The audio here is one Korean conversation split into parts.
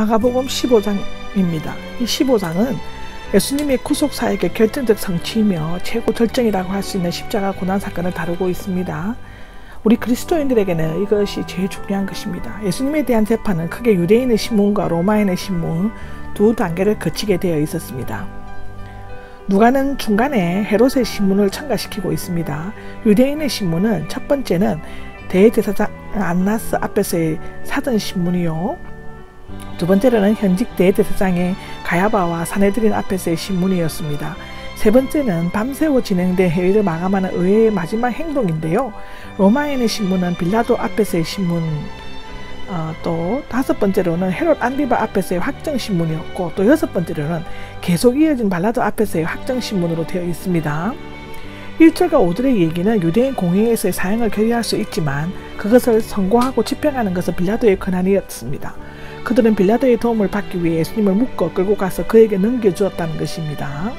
마가복음 15장입니다. 이 15장은 예수님의 구속사역의 결정적 성취이며 최고 절정이라고 할 수 있는 십자가 고난 사건을 다루고 있습니다. 우리 그리스도인들에게는 이것이 제일 중요한 것입니다. 예수님에 대한 재판은 크게 유대인의 신문과 로마인의 신문 두 단계를 거치게 되어 있었습니다. 누가는 중간에 헤롯의 신문을 첨가시키고 있습니다. 유대인의 신문은 첫 번째는 대제사장 안나스 앞에서의 사전 신문이요, 두 번째로는 현직 대제사장의 가야바와 사내들인 앞에서의 신문이었습니다. 세 번째는 밤새워 진행된 회의를 마감하는 의회의 마지막 행동인데요. 로마인의 신문은 빌라도 앞에서의 신문, 또 다섯 번째로는 헤롯 안디바 앞에서의 확정신문이었고, 또 여섯 번째로는 계속 이어진 발라도 앞에서의 확정신문으로 되어 있습니다. 1절과 5절의 얘기는 유대인 공회에서의 사형을 결의할 수 있지만 그것을 선고하고 집행하는 것은 빌라도의 권한이었습니다. 그들은 빌라도의 도움을 받기 위해 예수님을 묶어 끌고 가서 그에게 넘겨주었다는 것입니다.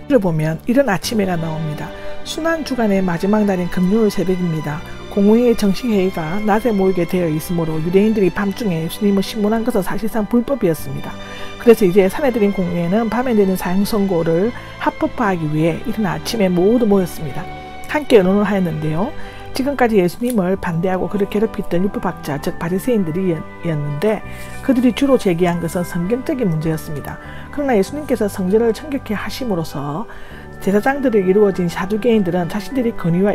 를 보면 이른 아침에가 나옵니다. 순환주간의 마지막 날인 금요일 새벽입니다. 공회의 정식회의가 낮에 모이게 되어 있으므로 유대인들이 밤중에 예수님을 신문한 것은 사실상 불법이었습니다. 그래서 이제 사내들인 공회는 밤에 내린 사형 선고를 합법화하기 위해 이른 아침에 모두 모였습니다. 함께 의논을 하였는데요. 지금까지 예수님을 반대하고 그를 괴롭혔던 율법학자, 즉 바리새인들이었는데 그들이 주로 제기한 것은 성경적인 문제였습니다. 그러나 예수님께서 성전을 청결케 하심으로써 제사장들을 이루어진 사두개인들은 자신들의 권위와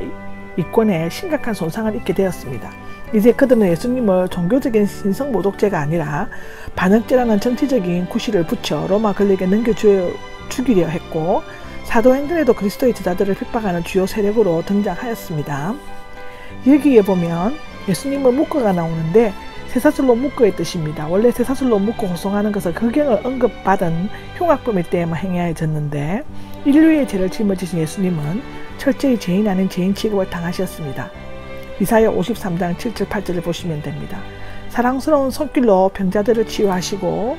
이권에 심각한 손상을 입게 되었습니다. 이제 그들은 예수님을 종교적인 신성모독죄가 아니라 반역죄라는 정치적인 구실을 붙여 로마 권력에 넘겨주기려 했고, 사도행전에도 그리스도의 제자들을 핍박하는 주요 세력으로 등장하였습니다. 여기에 보면 예수님을 묶어가 나오는데 쇠사슬로 묶어의 뜻입니다. 원래 쇠사슬로 묶어 호송하는 것은 흑영을 언급받은 흉악범일 때에만 행해졌는데 인류의 죄를 짊어지신 예수님은 철저히 죄인 아닌 죄인 취급을 당하셨습니다. 이사야 53장 7절 8절을 보시면 됩니다. 사랑스러운 손길로 병자들을 치유하시고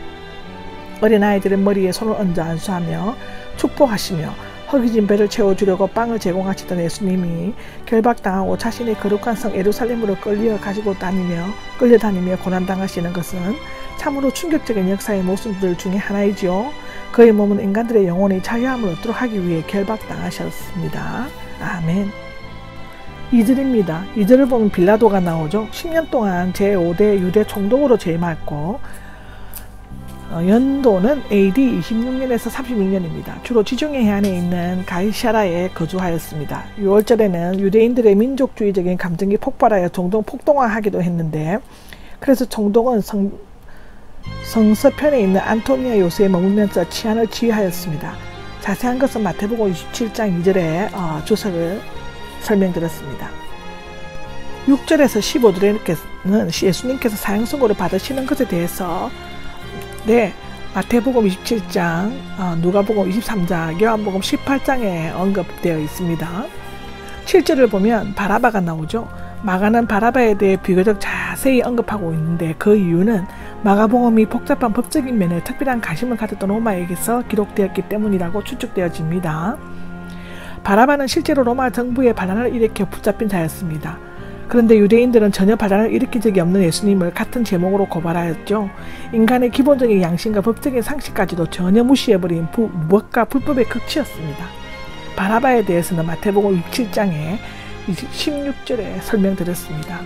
어린아이들의 머리에 손을 얹어 안수하며 축복하시며 허기진 배를 채워주려고 빵을 제공하시던 예수님이 결박당하고 자신의 거룩한 성 예루살렘으로 끌려다니며 고난당하시는 것은 참으로 충격적인 역사의 모습들 중에 하나이죠. 그의 몸은 인간들의 영혼이 자유함을 얻도록 하기 위해 결박당하셨습니다. 아멘. 2절입니다. 2절을 보면 빌라도가 나오죠. 10년 동안 제5대 유대 총독으로 재임했고 연도는 AD 26년에서 36년입니다. 주로 지중해 해안에 있는 가이사라에 거주하였습니다. 6월절에는 유대인들의 민족주의적인 감정이 폭발하여 종종 폭동화하기도 했는데, 그래서 총독은 성서편에 있는 안토니아 요새에 머물면서 치안을 지휘하였습니다. 자세한 것은 마태복음 27장 2절에 주석을 설명드렸습니다. 6절에서 15절에는 예수님께서 사형 선고를 받으시는 것에 대해서 마태복음 27장, 누가복음 23장, 요한복음 18장에 언급되어 있습니다. 7절을 보면 바라바가 나오죠. 마가는 바라바에 대해 비교적 자세히 언급하고 있는데 그 이유는 마가복음이 복잡한 법적인 면에 특별한 관심을 가졌던 로마에게서 기록되었기 때문이라고 추측되어집니다. 바라바는 실제로 로마 정부의 반란을 일으켜 붙잡힌 자였습니다. 그런데 유대인들은 전혀 반란을 일으킨 적이 없는 예수님을 같은 제목으로 고발하였죠. 인간의 기본적인 양심과 법적인 상식까지도 전혀 무시해버린 무법과 불법의 극치였습니다. 바라바에 대해서는 마태복음 27장에 16절에 설명드렸습니다.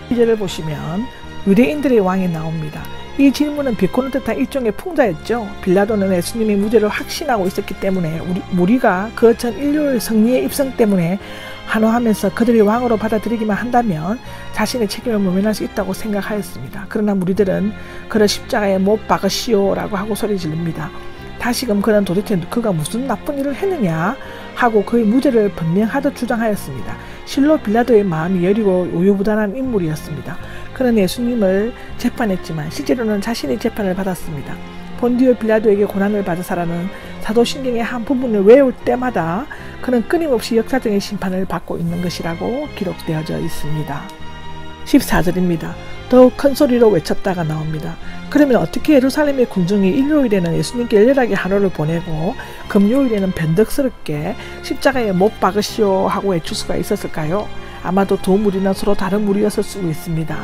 이 절을 보시면 유대인들의 왕이 나옵니다. 이 질문은 비꼬는 듯한 일종의 풍자였죠. 빌라도는 예수님의 무죄를 확신하고 있었기 때문에 무리가 그 전 인류의 승리의 입성 때문에 환호하면서 그들이 왕으로 받아들이기만 한다면 자신의 책임을 모면할 수 있다고 생각하였습니다. 그러나 무리들은 그를 십자가에 못 박으시오 라고 하고 소리 지릅니다. 다시금 그는 도대체 그가 무슨 나쁜 일을 했느냐 하고 그의 무죄를 변명하듯 주장하였습니다. 실로 빌라도의 마음이 여리고 우유부단한 인물이었습니다. 그는 예수님을 재판했지만 실제로는 자신이 재판을 받았습니다. 본디오 빌라도에게 고난을 받으사라는 사도신경의 한 부분을 외울 때마다 그는 끊임없이 역사적인 심판을 받고 있는 것이라고 기록되어져 있습니다. 14절입니다. 더욱 큰 소리로 외쳤다가 나옵니다. 그러면 어떻게 예루살렘의 군중이 일요일에는 예수님께 열렬하게 한호를 보내고 금요일에는 변덕스럽게 십자가에 못 박으시오 하고 외칠 수가 있었을까요? 아마도 두 무리는 서로 다른 무리였을 수 있습니다.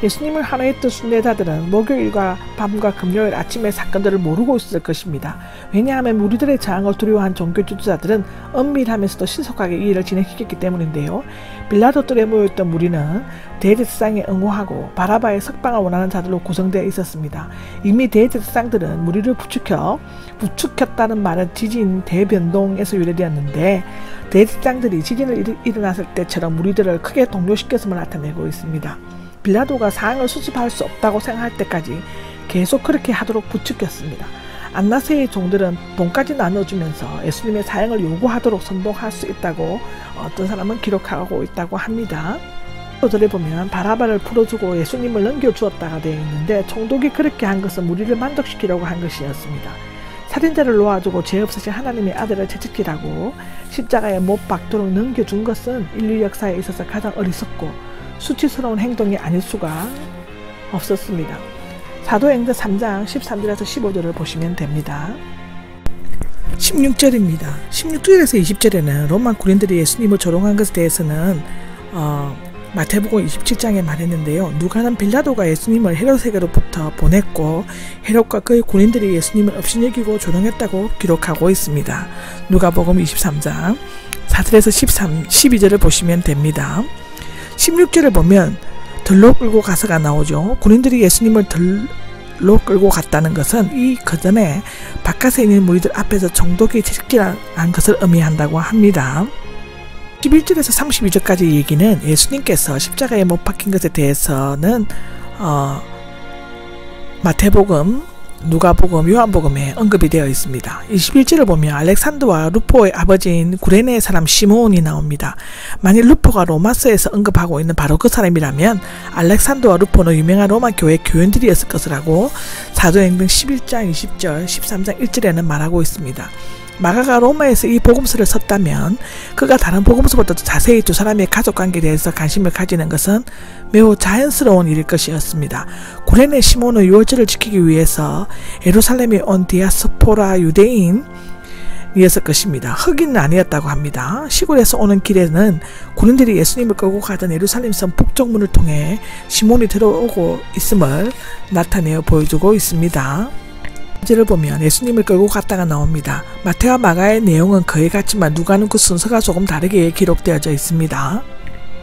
예수님을 환호했던 순례자들은 목요일과 밤과 금요일 아침의 사건들을 모르고 있었을 것입니다. 왜냐하면 무리들의 저항을 두려워한 종교 지도자들은 은밀하면서도 신속하게 이 일을 진행했기 때문인데요. 빌라도 뜰에 모였던 무리는 대제사장에 응호하고 바라바의 석방을 원하는 자들로 구성되어 있었습니다. 이미 대제사장들은 무리를 부추겼다는 말은 지진 대변동에서 유래되었는데, 대제사장들이 지진을 일어났을 때처럼 무리들을 크게 동요시켰음을 나타내고 있습니다. 빌라도가 사항을 수습할 수 없다고 생각할 때까지 계속 그렇게 하도록 부추겼습니다. 안나세의 종들은 돈까지 나눠주면서 예수님의 사형을 요구하도록 선동할 수 있다고 어떤 사람은 기록하고 있다고 합니다. 저들에 보면 바라바를 풀어주고 예수님을 넘겨주었다가 되어 있는데, 총독이 그렇게 한 것은 무리를 만족시키려고 한 것이었습니다. 살인자를 놓아주고 죄 없으신 하나님의 아들을 채찍질하고 십자가에 못 박도록 넘겨준 것은 인류 역사에 있어서 가장 어리석고 수치스러운 행동이 아닐 수가 없었습니다. 사도행전 3장 13절에서 15절을 보시면 됩니다. 16절입니다. 16절에서 20절에는 로마 군인들이 예수님을 조롱한 것에 대해서는 마태복음 27장에 말했는데요. 누가는 빌라도가 예수님을 헤롯에게로부터 보냈고 헤롯과 그의 군인들이 예수님을 업신여기고 조롱했다고 기록하고 있습니다. 누가복음 23장 4절에서 12절을 보시면 됩니다. 16절을 보면 들로 끌고 가서가 나오죠. 군인들이 예수님을 들로 끌고 갔다는 것은 그 전에 바깥에 있는 무리들 앞에서 총독이 채찍질한 것을 의미한다고 합니다. 11절에서 32절까지 얘기는 예수님께서 십자가에 못 박힌 것에 대해서는 마태복음, 누가복음, 요한복음에 언급이 되어 있습니다. 21절을 보면 알렉산더와 루포의 아버지인 구레네 사람 시몬이 나옵니다. 만일 루포가 로마서에서 언급하고 있는 바로 그 사람이라면 알렉산더와 루포는 유명한 로마 교회 교인들이었을 것이라고 사도행전 11장 20절, 13장 1절에는 말하고 있습니다. 마가가 로마에서 이 복음서를 썼다면 그가 다른 복음서보다도 자세히 두 사람의 가족관계에 대해서 관심을 가지는 것은 매우 자연스러운 일일 것이었습니다. 구레네 시몬은 유월절을 지키기 위해서 예루살렘에 온 디아스포라 유대인이었을 것입니다. 흑인은 아니었다고 합니다. 시골에서 오는 길에는 군인들이 예수님을 끌고 가던 예루살렘성 북쪽문을 통해 시몬이 들어오고 있음을 나타내어 보여주고 있습니다. 를 보면 예수님을 끌고 갔다가 나옵니다. 마태와 마가의 내용은 거의 같지만 누가는 그 순서가 조금 다르게 기록되어져 있습니다.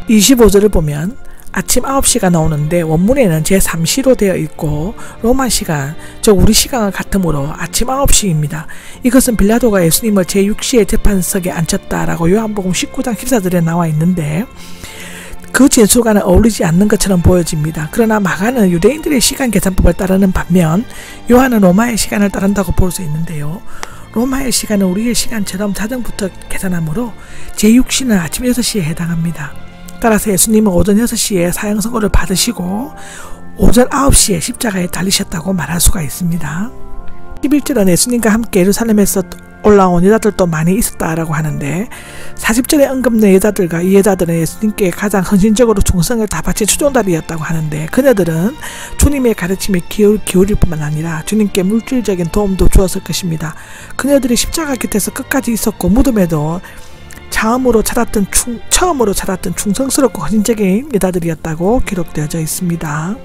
25절을 보면 아침 9시가 나오는데 원문에는 제3시로 되어 있고 로마 시간, 즉 우리 시간과 같으므로 아침 9시입니다. 이것은 빌라도가 예수님을 제6시의 재판석에 앉혔다라고 요한복음 19장 14절에 나와 있는데, 그 진술과는 어울리지 않는 것처럼 보여집니다. 그러나 마가는 유대인들의 시간 계산법을 따르는 반면 요한은 로마의 시간을 따른다고 볼 수 있는데요. 로마의 시간은 우리의 시간처럼 자정부터 계산하므로 제6시는 아침 6시에 해당합니다. 따라서 예수님은 오전 6시에 사형 선고를 받으시고 오전 9시에 십자가에 달리셨다고 말할 수가 있습니다. 11절은 예수님과 함께 예루살렘에서 올라온 여자들도 많이 있었다라고 하는데, 40절에 언급된 여자들과 이 여자들은 예수님께 가장 헌신적으로 충성을 다 바친 추종자들이었다고 하는데, 그녀들은 주님의 가르침에 기울일 뿐만 아니라 주님께 물질적인 도움도 주었을 것입니다. 그녀들이 십자가 곁에서 끝까지 있었고 무덤에도 처음으로 찾았던 충성스럽고 헌신적인 여자들이었다고 기록되어져 있습니다.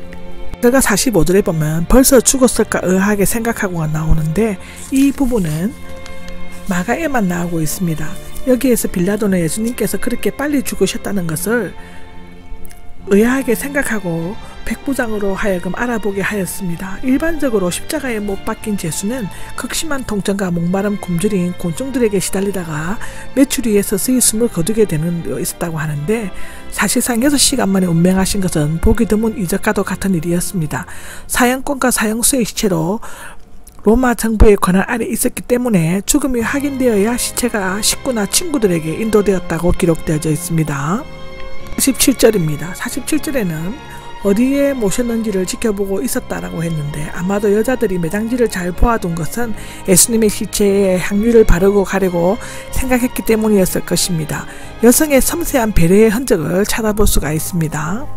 제가 45절에 보면 벌써 죽었을까 의아하게 생각하고가 나오는데, 이 부분은 마가에만 나오고 있습니다. 여기에서 빌라도는 예수님께서 그렇게 빨리 죽으셨다는 것을 의아하게 생각하고 백부장으로 하여금 알아보게 하였습니다. 일반적으로 십자가에 못 박힌 죄수는 극심한 통증과 목마름 굶주린 곤충들에게 시달리다가 며칠 위에 서서히 숨을 거두게 되는 데 있었다고 하는데, 사실상 6시간 만에 운명하신 것은 보기 드문 이적과도 같은 일이었습니다. 사형권과 사형수의 시체로 로마 정부의 권한 아래 있었기 때문에 죽음이 확인되어야 시체가 식구나 친구들에게 인도되었다고 기록되어져 있습니다. 47절입니다. 47절에는 어디에 모셨는지를 지켜보고 있었다라고 했는데, 아마도 여자들이 매장지를 잘 보아둔 것은 예수님의 시체에 향유를 바르고 가려고 생각했기 때문이었을 것입니다. 여성의 섬세한 배려의 흔적을 찾아볼 수가 있습니다.